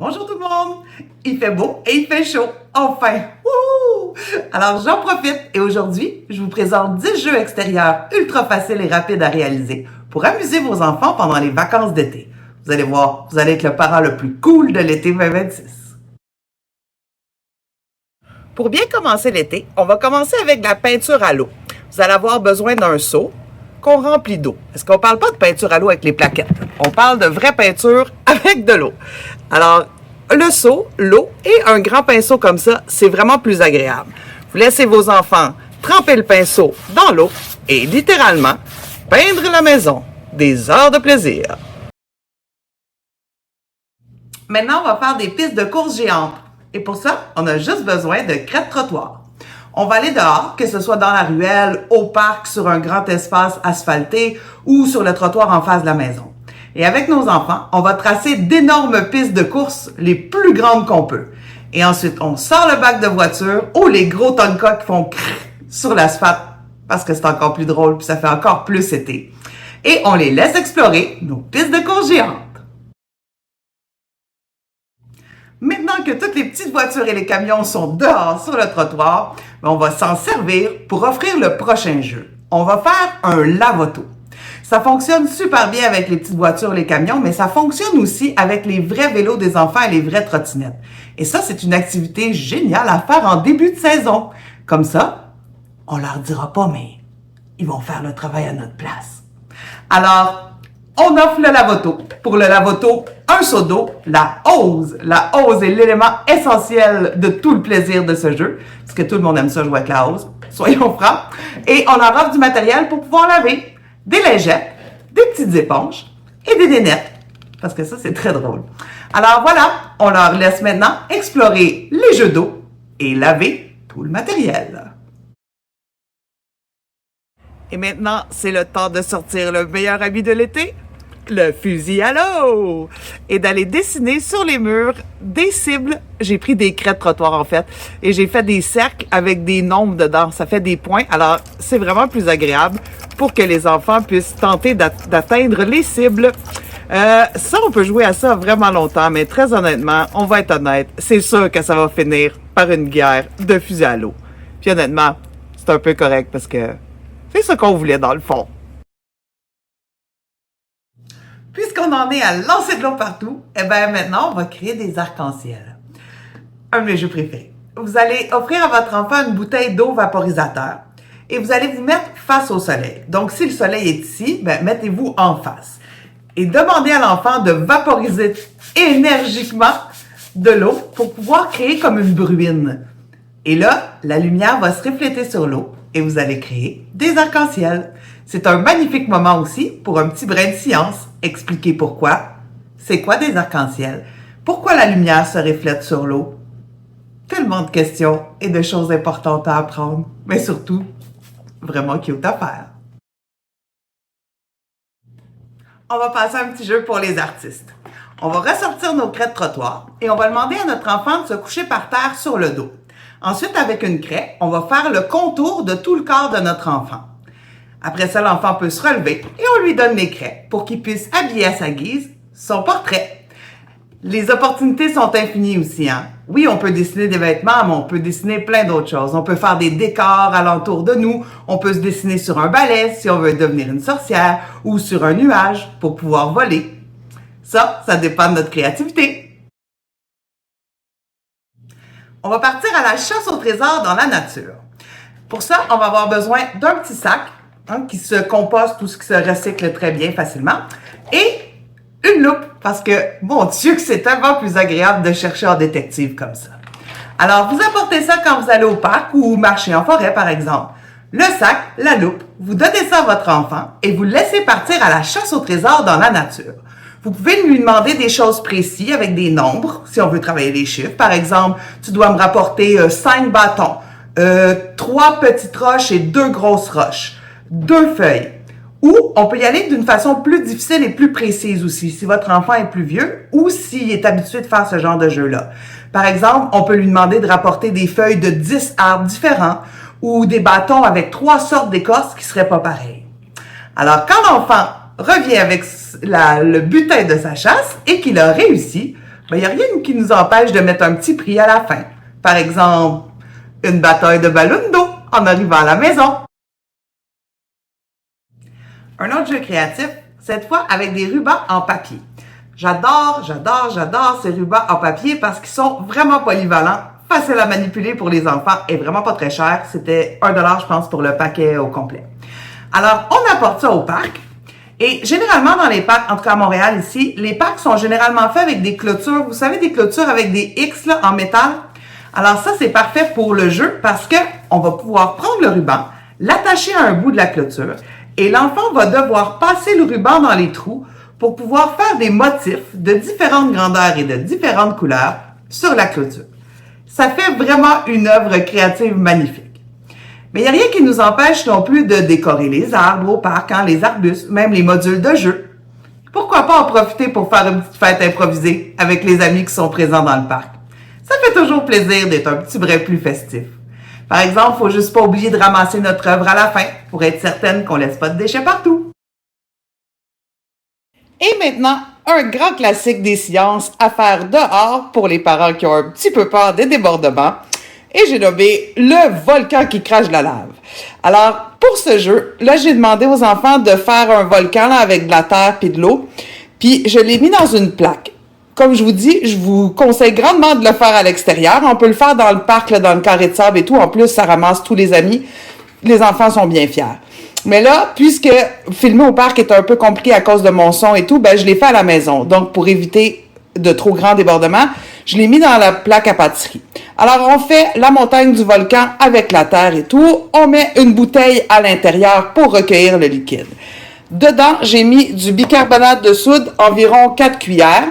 Bonjour tout le monde! Il fait beau et il fait chaud. Enfin! Wouhou! Alors j'en profite et aujourd'hui, je vous présente 10 jeux extérieurs ultra faciles et rapides à réaliser pour amuser vos enfants pendant les vacances d'été. Vous allez voir, vous allez être le parent le plus cool de l'été 2026. Pour bien commencer l'été, on va commencer avec la peinture à l'eau. Vous allez avoir besoin d'un seau qu'on remplit d'eau. Est-ce qu'on parle pas de peinture à l'eau avec les plaquettes? On parle de vraie peinture avec de l'eau. Alors, le seau, l'eau et un grand pinceau comme ça, c'est vraiment plus agréable. Vous laissez vos enfants tremper le pinceau dans l'eau et littéralement peindre la maison. Des heures de plaisir. Maintenant, on va faire des pistes de course géantes. Et pour ça, on a juste besoin de crête-trottoir. On va aller dehors, que ce soit dans la ruelle, au parc, sur un grand espace asphalté ou sur le trottoir en face de la maison. Et avec nos enfants, on va tracer d'énormes pistes de course, les plus grandes qu'on peut. Et ensuite, on sort le bac de voiture ou les gros tonkas qui font crrr sur l'asphalte parce que c'est encore plus drôle puis ça fait encore plus été. Et on les laisse explorer nos pistes de course géantes. Maintenant que toutes les petites voitures et les camions sont dehors sur le trottoir, on va s'en servir pour offrir le prochain jeu. On va faire un lave-auto. Ça fonctionne super bien avec les petites voitures, les camions, mais ça fonctionne aussi avec les vrais vélos des enfants et les vraies trottinettes. Et ça, c'est une activité géniale à faire en début de saison. Comme ça, on leur dira pas, mais ils vont faire le travail à notre place. Alors, on offre le lave-auto. Pour le lave-auto, un seau d'eau, la hose. La hose est l'élément essentiel de tout le plaisir de ce jeu, parce que tout le monde aime ça jouer avec la hose, soyons francs. Et on leur offre du matériel pour pouvoir laver. Des lingettes, des petites éponges et des nénettes. Parce que ça, c'est très drôle. Alors voilà, on leur laisse maintenant explorer les jeux d'eau et laver tout le matériel. Et maintenant, c'est le temps de sortir le meilleur ami de l'été, le fusil à l'eau, et d'aller dessiner sur les murs des cibles. J'ai pris des crêtes trottoir en fait, et j'ai fait des cercles avec des nombres dedans. Ça fait des points. Alors, c'est vraiment plus agréable pour que les enfants puissent tenter d'atteindre les cibles. Ça, on peut jouer à ça vraiment longtemps, mais très honnêtement, on va être honnête, c'est sûr que ça va finir par une guerre de fusil à l'eau. Puis honnêtement, c'est un peu correct parce que c'est ce qu'on voulait dans le fond. Puisqu'on en est à lancer de l'eau partout, eh bien maintenant, on va créer des arcs-en-ciel. Un de mes jeux préférés. Vous allez offrir à votre enfant une bouteille d'eau vaporisateur et vous allez vous mettre face au soleil. Donc, si le soleil est ici, ben, mettez-vous en face. Et demandez à l'enfant de vaporiser énergiquement de l'eau pour pouvoir créer comme une bruine. Et là, la lumière va se refléter sur l'eau et vous allez créer des arcs-en-ciel. C'est un magnifique moment aussi pour un petit brin de science. Expliquer pourquoi. C'est quoi des arcs-en-ciel? Pourquoi la lumière se reflète sur l'eau? Tellement de questions et de choses importantes à apprendre, mais surtout, vraiment cute à faire. On va passer à un petit jeu pour les artistes. On va ressortir nos craies de trottoir et on va demander à notre enfant de se coucher par terre sur le dos. Ensuite, avec une craie, on va faire le contour de tout le corps de notre enfant. Après ça, l'enfant peut se relever et on lui donne les craies pour qu'il puisse habiller à sa guise son portrait. Les opportunités sont infinies aussi, hein. Oui, on peut dessiner des vêtements, mais on peut dessiner plein d'autres choses. On peut faire des décors alentour de nous. On peut se dessiner sur un balai si on veut devenir une sorcière ou sur un nuage pour pouvoir voler. Ça dépend de notre créativité. On va partir à la chasse au trésor dans la nature. Pour ça, on va avoir besoin d'un petit sac qui se composte ou qui se recycle très bien facilement et une loupe, parce que, mon Dieu, que c'est tellement plus agréable de chercher en détective comme ça. Alors, vous apportez ça quand vous allez au parc ou marcher en forêt, par exemple. Le sac, la loupe, vous donnez ça à votre enfant et vous le laissez partir à la chasse au trésor dans la nature. Vous pouvez lui demander des choses précises avec des nombres, si on veut travailler les chiffres. Par exemple, tu dois me rapporter 5 bâtons, 3 petites roches et 2 grosses roches, 2 feuilles. Ou on peut y aller d'une façon plus difficile et plus précise aussi, si votre enfant est plus vieux ou s'il est habitué de faire ce genre de jeu-là. Par exemple, on peut lui demander de rapporter des feuilles de 10 arbres différents ou des bâtons avec 3 sortes d'écorces qui seraient pas pareilles. Alors, quand l'enfant revient avec le butin de sa chasse et qu'il a réussi, ben, il n'y a rien qui nous empêche de mettre un petit prix à la fin. Par exemple, une bataille de ballons d'eau en arrivant à la maison. Un autre jeu créatif, cette fois avec des rubans en papier. J'adore ces rubans en papier parce qu'ils sont vraiment polyvalents, faciles à manipuler pour les enfants et vraiment pas très chers. C'était 1$, je pense, pour le paquet au complet. Alors, on apporte ça au parc. Et généralement, dans les parcs, en tout cas à Montréal ici, les parcs sont généralement faits avec des clôtures. Vous savez, des clôtures avec des X là, en métal. Alors ça, c'est parfait pour le jeu parce que on va pouvoir prendre le ruban, l'attacher à un bout de la clôture et l'enfant va devoir passer le ruban dans les trous pour pouvoir faire des motifs de différentes grandeurs et de différentes couleurs sur la clôture. Ça fait vraiment une œuvre créative magnifique. Mais il n'y a rien qui nous empêche non plus de décorer les arbres au parc, les arbustes, même les modules de jeu. Pourquoi pas en profiter pour faire une petite fête improvisée avec les amis qui sont présents dans le parc? Ça fait toujours plaisir d'être un petit brin plus festif. Par exemple, faut juste pas oublier de ramasser notre œuvre à la fin pour être certaine qu'on laisse pas de déchets partout. Et maintenant, un grand classique des sciences à faire dehors pour les parents qui ont un petit peu peur des débordements. Et j'ai nommé le volcan qui crache la lave. Alors, pour ce jeu, là, j'ai demandé aux enfants de faire un volcan là, avec de la terre puis de l'eau. Puis, je l'ai mis dans une plaque. Comme je vous dis, je vous conseille grandement de le faire à l'extérieur. On peut le faire dans le parc, là, dans le carré de sable et tout. En plus, ça ramasse tous les amis. Les enfants sont bien fiers. Mais là, puisque filmer au parc est un peu compliqué à cause de mon son et tout, ben je l'ai fait à la maison. Donc, pour éviter de trop grands débordements, je l'ai mis dans la plaque à pâtisserie. Alors, on fait la montagne du volcan avec la terre et tout. On met une bouteille à l'intérieur pour recueillir le liquide. Dedans, j'ai mis du bicarbonate de soude, environ 4 cuillères.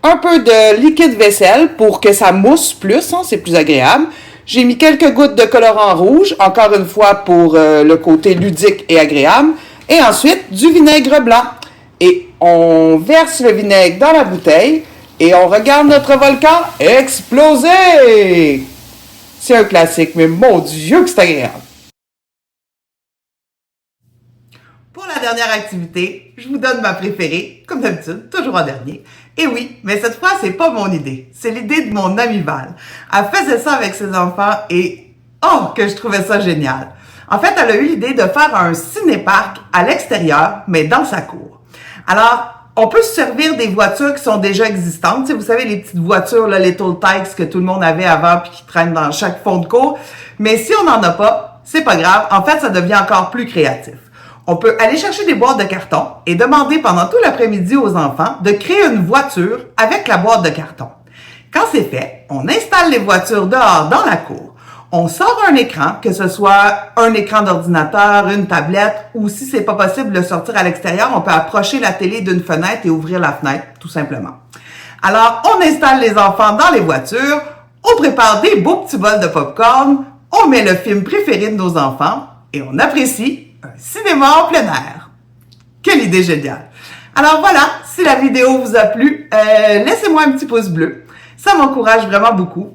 Un peu de liquide vaisselle pour que ça mousse plus, c'est plus agréable. J'ai mis quelques gouttes de colorant rouge, encore une fois pour le côté ludique et agréable. Et ensuite, du vinaigre blanc. Et on verse le vinaigre dans la bouteille et on regarde notre volcan exploser. C'est un classique, mais mon Dieu que c'est agréable. Pour la dernière activité, je vous donne ma préférée, comme d'habitude, toujours en dernier. Et oui, mais cette fois, c'est pas mon idée. C'est l'idée de mon amie Val. Elle faisait ça avec ses enfants et oh, que je trouvais ça génial. En fait, elle a eu l'idée de faire un ciné-parc à l'extérieur, mais dans sa cour. Alors, on peut se servir des voitures qui sont déjà existantes. Tu sais, vous savez, les petites voitures, là, Little Tikes que tout le monde avait avant puis qui traînent dans chaque fond de cour. Mais si on n'en a pas, c'est pas grave. En fait, ça devient encore plus créatif. On peut aller chercher des boîtes de carton et demander pendant tout l'après-midi aux enfants de créer une voiture avec la boîte de carton. Quand c'est fait, on installe les voitures dehors dans la cour. On sort un écran, que ce soit un écran d'ordinateur, une tablette, ou si c'est pas possible de le sortir à l'extérieur, on peut approcher la télé d'une fenêtre et ouvrir la fenêtre, tout simplement. Alors, on installe les enfants dans les voitures, on prépare des beaux petits bols de popcorn, on met le film préféré de nos enfants et on apprécie un cinéma en plein air. Quelle idée géniale! Alors voilà, si la vidéo vous a plu, laissez-moi un petit pouce bleu. Ça m'encourage vraiment beaucoup.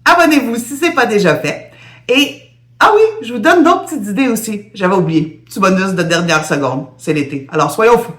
Abonnez-vous si ce n'est pas déjà fait. Et, ah oui, je vous donne d'autres petites idées aussi. J'avais oublié. Petit bonus de dernière seconde. C'est l'été. Alors soyons fous.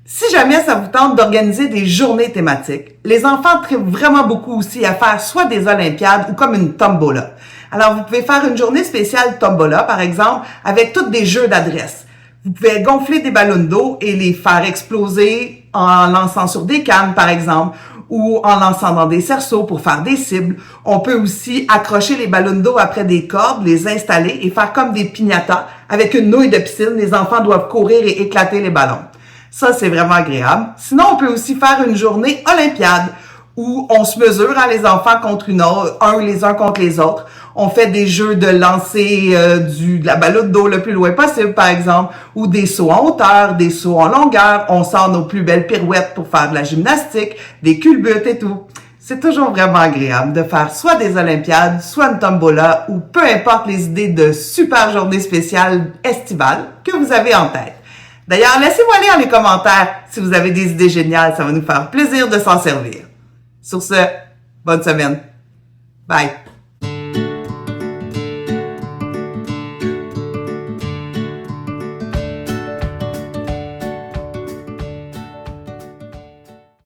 Si jamais ça vous tente d'organiser des journées thématiques, les enfants trippent vraiment beaucoup aussi à faire soit des olympiades ou comme une tombola. Alors, vous pouvez faire une journée spéciale tombola, par exemple, avec tous des jeux d'adresse. Vous pouvez gonfler des ballons d'eau et les faire exploser en lançant sur des cannes, par exemple, ou en lançant dans des cerceaux pour faire des cibles. On peut aussi accrocher les ballons d'eau après des cordes, les installer et faire comme des piñatas avec une nouille de piscine. Les enfants doivent courir et éclater les ballons. Ça, c'est vraiment agréable. Sinon, on peut aussi faire une journée olympiade où on se mesure, les enfants contre une autre, les uns contre les autres. On fait des jeux de lancer de la ballonne d'eau le plus loin possible, par exemple, ou des sauts en hauteur, des sauts en longueur. On sort nos plus belles pirouettes pour faire de la gymnastique, des culbutes et tout. C'est toujours vraiment agréable de faire soit des olympiades, soit une tombola, ou peu importe les idées de super journées spéciales estivales que vous avez en tête. D'ailleurs, laissez-moi lire dans les commentaires si vous avez des idées géniales. Ça va nous faire plaisir de s'en servir. Sur ce, bonne semaine. Bye.